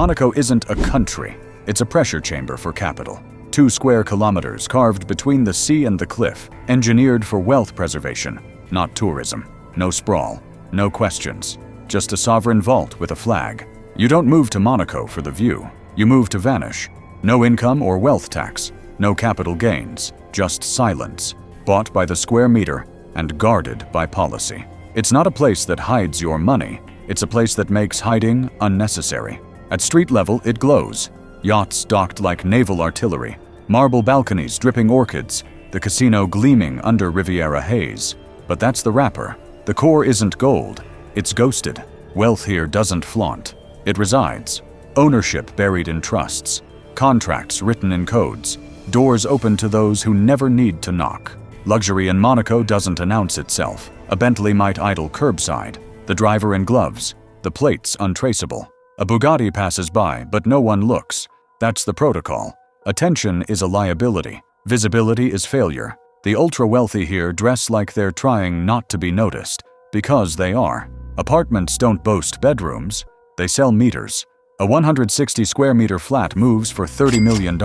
Monaco isn't a country, it's a pressure chamber for capital. 2 square kilometers carved between the sea and the cliff, engineered for wealth preservation, not tourism. No sprawl, no questions, just a sovereign vault with a flag. You don't move to Monaco for the view, you move to vanish. No income or wealth tax, no capital gains, just silence, bought by the square meter and guarded by policy. It's not a place that hides your money, it's a place that makes hiding unnecessary. At street level, it glows. Yachts docked like naval artillery, marble balconies dripping orchids, the casino gleaming under Riviera haze. But that's the wrapper. The core isn't gold, it's ghosted. Wealth here doesn't flaunt, it resides. Ownership buried in trusts, contracts written in codes, doors open to those who never need to knock. Luxury in Monaco doesn't announce itself. A Bentley might idle curbside, the driver in gloves, the plates untraceable. A Bugatti passes by, but no one looks. That's the protocol. Attention is a liability. Visibility is failure. The ultra-wealthy here dress like they're trying not to be noticed, because they are. Apartments don't boast bedrooms, they sell meters. A 160 square meter flat moves for $30 million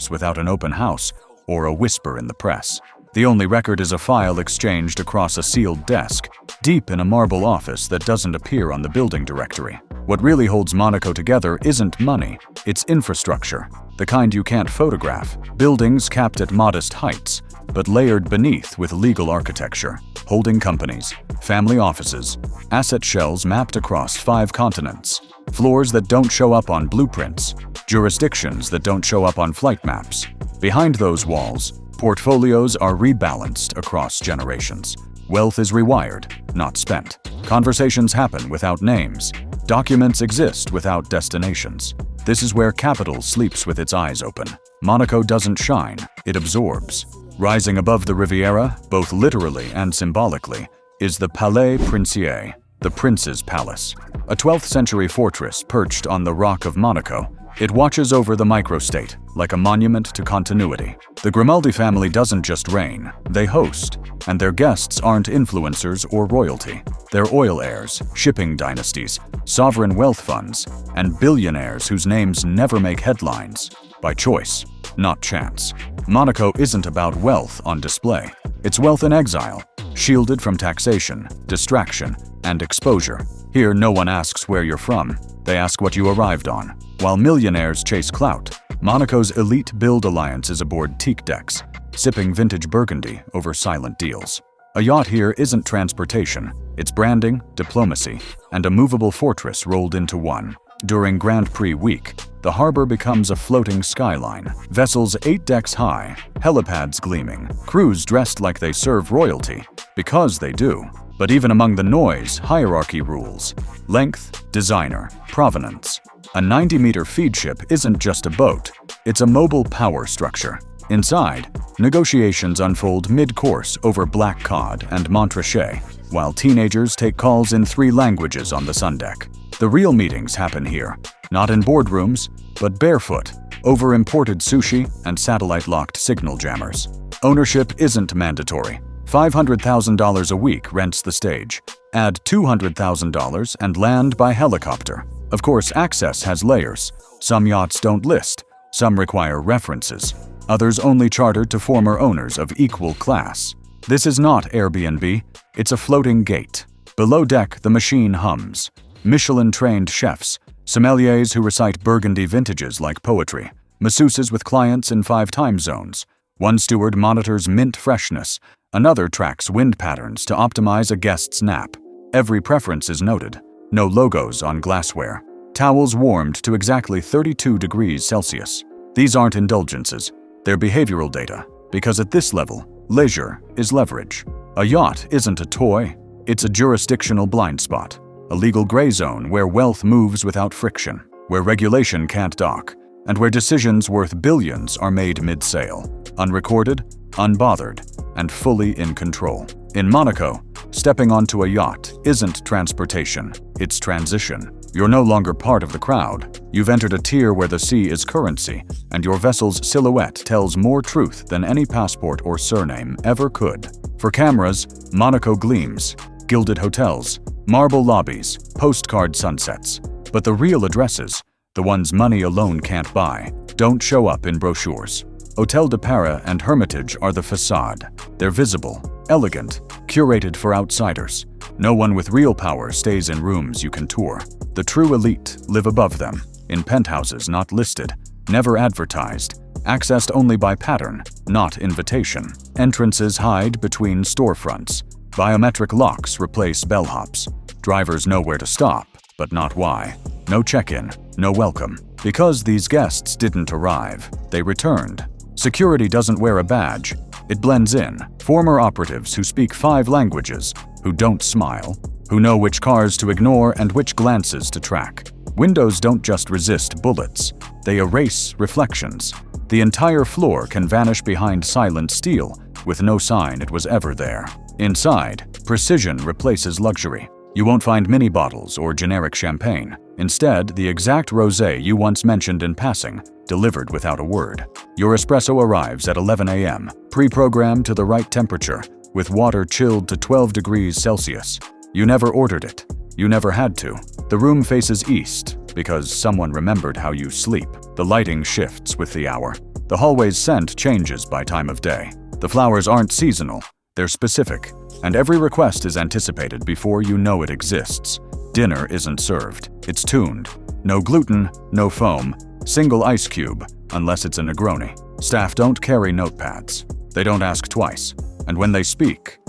without an open house or a whisper in the press. The only record is a file exchanged across a sealed desk, deep in a marble office that doesn't appear on the building directory. What really holds Monaco together isn't money, it's infrastructure, the kind you can't photograph. Buildings capped at modest heights, but layered beneath with legal architecture. Holding companies, family offices, asset shells mapped across 5 continents. Floors that don't show up on blueprints, jurisdictions that don't show up on flight maps. Behind those walls, portfolios are rebalanced across generations. Wealth is rewired, not spent. Conversations happen without names. Documents exist without destinations. This is where capital sleeps with its eyes open. Monaco doesn't shine, it absorbs. Rising above the Riviera, both literally and symbolically, is the Palais Princier, the Prince's Palace. A 12th century fortress perched on the Rock of Monaco, it watches over the microstate, like a monument to continuity. The Grimaldi family doesn't just reign, they host, and their guests aren't influencers or royalty. They're oil heirs, shipping dynasties, sovereign wealth funds, and billionaires whose names never make headlines, by choice, not chance. Monaco isn't about wealth on display, it's wealth in exile, shielded from taxation, distraction, and exposure. Here, no one asks where you're from, they ask what you arrived on. While millionaires chase clout, Monaco's elite build alliances aboard teak decks, sipping vintage Burgundy over silent deals. A yacht here isn't transportation, it's branding, diplomacy, and a movable fortress rolled into one. During Grand Prix week, the harbor becomes a floating skyline. Vessels 8 decks high, helipads gleaming, crews dressed like they serve royalty, because they do. But even among the noise, hierarchy rules. Length, designer, provenance. A 90-meter feed ship isn't just a boat, it's a mobile power structure. Inside, negotiations unfold mid-course over black cod and Montrachet, while teenagers take calls in 3 languages on the sun deck. The real meetings happen here, not in boardrooms, but barefoot, over imported sushi and satellite-locked signal jammers. Ownership isn't mandatory. $500,000 a week rents the stage. Add $200,000 and land by helicopter. Of course, access has layers. Some yachts don't list, some require references, others only chartered to former owners of equal class. This is not Airbnb, it's a floating gate. Below deck, the machine hums. Michelin-trained chefs, sommeliers who recite Burgundy vintages like poetry, masseuses with clients in 5 time zones. One steward monitors mint freshness, another tracks wind patterns to optimize a guest's nap. Every preference is noted. No logos on glassware. Towels warmed to exactly 32 degrees Celsius. These aren't indulgences, they're behavioral data, because at this level, leisure is leverage. A yacht isn't a toy, it's a jurisdictional blind spot, a legal gray zone where wealth moves without friction, where regulation can't dock, and where decisions worth billions are made mid-sail, unrecorded, unbothered, and fully in control. In Monaco, stepping onto a yacht isn't transportation, it's transition. You're no longer part of the crowd. You've entered a tier where the sea is currency, and your vessel's silhouette tells more truth than any passport or surname ever could. For cameras, Monaco gleams, gilded hotels, marble lobbies, postcard sunsets. But the real addresses, The ones money alone can't buy don't show up in brochures. Hôtel de Paris and Hermitage are the facade. They're visible, elegant, curated for outsiders. No one with real power stays in rooms you can tour. The true elite live above them, in penthouses not listed, never advertised, accessed only by pattern, not invitation. Entrances hide between storefronts. Biometric locks replace bellhops. Drivers know where to stop, but not why. No check-in, no welcome. Because these guests didn't arrive, they returned. Security doesn't wear a badge. It blends in. Former operatives who speak 5 languages, who don't smile, who know which cars to ignore and which glances to track. Windows don't just resist bullets, they erase reflections. The entire floor can vanish behind silent steel, with no sign it was ever there. Inside, precision replaces luxury. You won't find mini bottles or generic champagne. Instead, the exact rosé you once mentioned in passing, delivered without a word. Your espresso arrives at 11 a.m., pre-programmed to the right temperature, with water chilled to 12 degrees Celsius. You never ordered it. You never had to. The room faces east, because someone remembered how you sleep. The lighting shifts with the hour. The hallway's scent changes by time of day. The flowers aren't seasonal, they're specific, and every request is anticipated before you know it exists. Dinner isn't served. It's tuned. No gluten, no foam, single ice cube, unless it's a Negroni. Staff don't carry notepads. They don't ask twice. And when they speak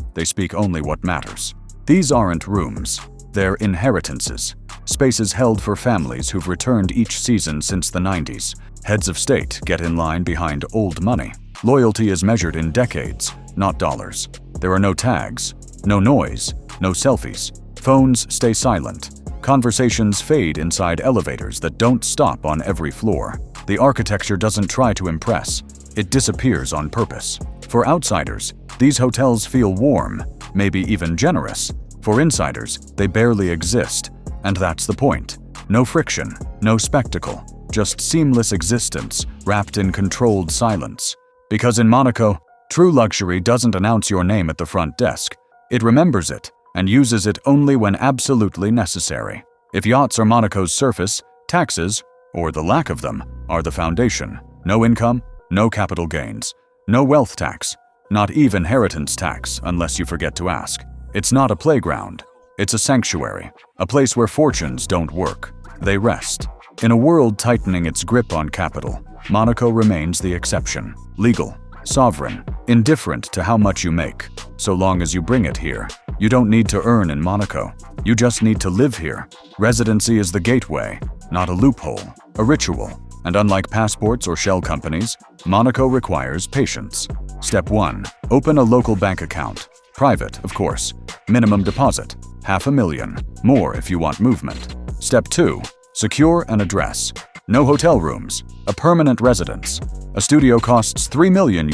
only what matters. These aren't rooms. They're inheritances. Spaces held for families who've returned each season since the 90s. Heads of state get in line behind old money. Loyalty is measured in decades, not dollars. There are no tags, no noise, no selfies. Phones stay silent. Conversations fade inside elevators that don't stop on every floor. The architecture doesn't try to impress. It disappears on purpose. For outsiders, these hotels feel warm, maybe even generous. For insiders, they barely exist. And that's the point. No friction, no spectacle, just seamless existence wrapped in controlled silence. Because in Monaco, true luxury doesn't announce your name at the front desk. It remembers it and uses it only when absolutely necessary. If yachts are Monaco's surface, taxes, or the lack of them, are the foundation. No income, no capital gains, no wealth tax, not even inheritance tax unless you forget to ask. It's not a playground. It's a sanctuary, a place where fortunes don't work. They rest. In a world tightening its grip on capital, Monaco remains the exception. Legal, sovereign, indifferent to how much you make, so long as you bring it here. You don't need to earn in Monaco. You just need to live here. Residency is the gateway, not a loophole, a ritual. And unlike passports or shell companies, Monaco requires patience. Step 1. Open a local bank account. Private, of course. Minimum deposit, $500,000. More if you want movement. Step 2. Secure an address. No hotel rooms. A permanent residence. A studio costs €3 million,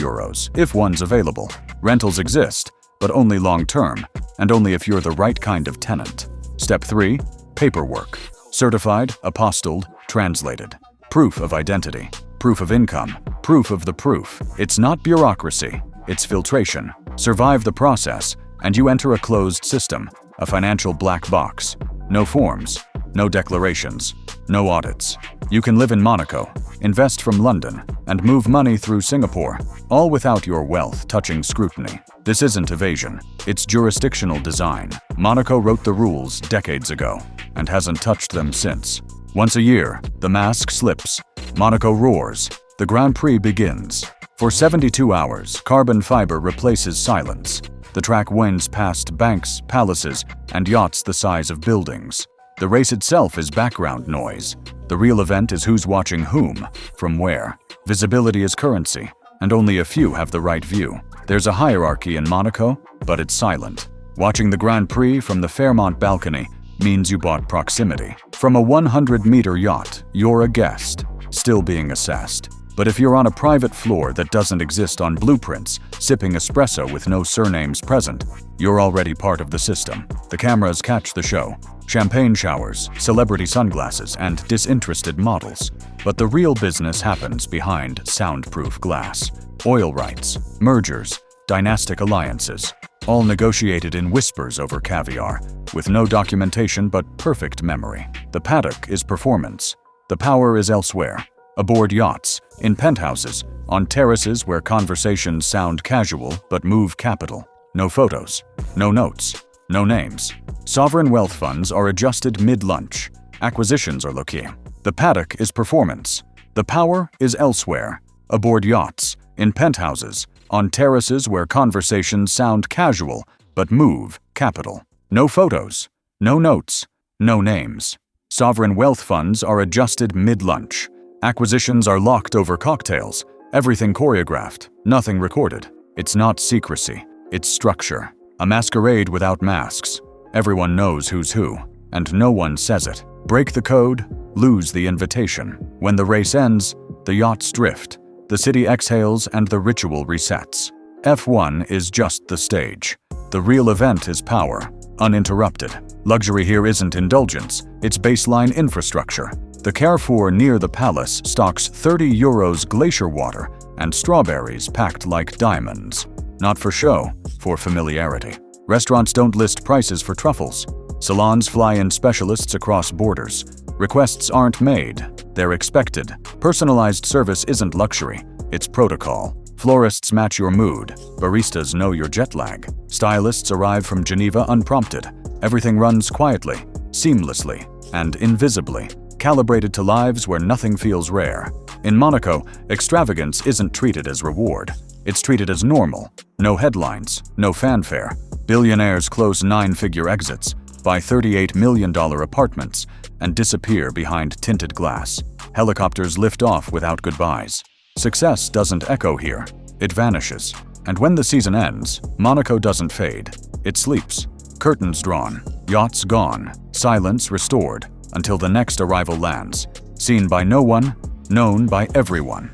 if one's available. Rentals exist, but only long-term, and only if you're the right kind of tenant. Step 3. Paperwork. Certified, apostilled, translated. Proof of identity. Proof of income. Proof of the proof. It's not bureaucracy. It's filtration. Survive the process, and you enter a closed system, a financial black box. No forms, no declarations, no audits. You can live in Monaco, invest from London, and move money through Singapore, all without your wealth touching scrutiny. This isn't evasion, it's jurisdictional design. Monaco wrote the rules decades ago, and hasn't touched them since. Once a year, the mask slips. Monaco roars. The Grand Prix begins. For 72 hours, carbon fiber replaces silence. The track winds past banks, palaces, and yachts the size of buildings. The race itself is background noise. The real event is who's watching whom, from where. Visibility is currency, and only a few have the right view. There's a hierarchy in Monaco, but it's silent. Watching the Grand Prix from the Fairmont balcony means you bought proximity. From a 100-meter yacht, you're a guest, still being assessed. But if you're on a private floor that doesn't exist on blueprints, sipping espresso with no surnames present, you're already part of the system. The cameras catch the show. Champagne showers, celebrity sunglasses, and disinterested models. But the real business happens behind soundproof glass. Oil rights, mergers, dynastic alliances, all negotiated in whispers over caviar, with no documentation but perfect memory. The paddock is performance. The power is elsewhere. Aboard yachts, in penthouses, on terraces where conversations sound casual but move capital. No photos, no notes, no names. Sovereign wealth funds are adjusted mid-lunch. Acquisitions are low-key. The paddock is performance. The power is elsewhere. Aboard yachts, in penthouses, on terraces where conversations sound casual but move capital. No photos, no notes, no names. Sovereign wealth funds are adjusted mid-lunch. Acquisitions are locked over cocktails. Everything choreographed, nothing recorded. It's not secrecy, it's structure. A masquerade without masks. Everyone knows who's who, and no one says it. Break the code, lose the invitation. When the race ends, the yachts drift, the city exhales, and the ritual resets. F1 is just the stage. The real event is power, uninterrupted. Luxury here isn't indulgence, it's baseline infrastructure. The Carrefour near the palace stocks €30 glacier water and strawberries packed like diamonds. Not for show, for familiarity. Restaurants don't list prices for truffles. Salons fly in specialists across borders. Requests aren't made, they're expected. Personalized service isn't luxury, it's protocol. Florists match your mood. Baristas know your jet lag. Stylists arrive from Geneva unprompted. Everything runs quietly, seamlessly, and invisibly, calibrated to lives where nothing feels rare. In Monaco, extravagance isn't treated as reward. It's treated as normal. No headlines, no fanfare. Billionaires close 9-figure exits, buy $38 million apartments, and disappear behind tinted glass. Helicopters lift off without goodbyes. Success doesn't echo here, it vanishes. And when the season ends, Monaco doesn't fade. It sleeps. Curtains drawn, yachts gone, silence restored, until the next arrival lands. Seen by no one, known by everyone.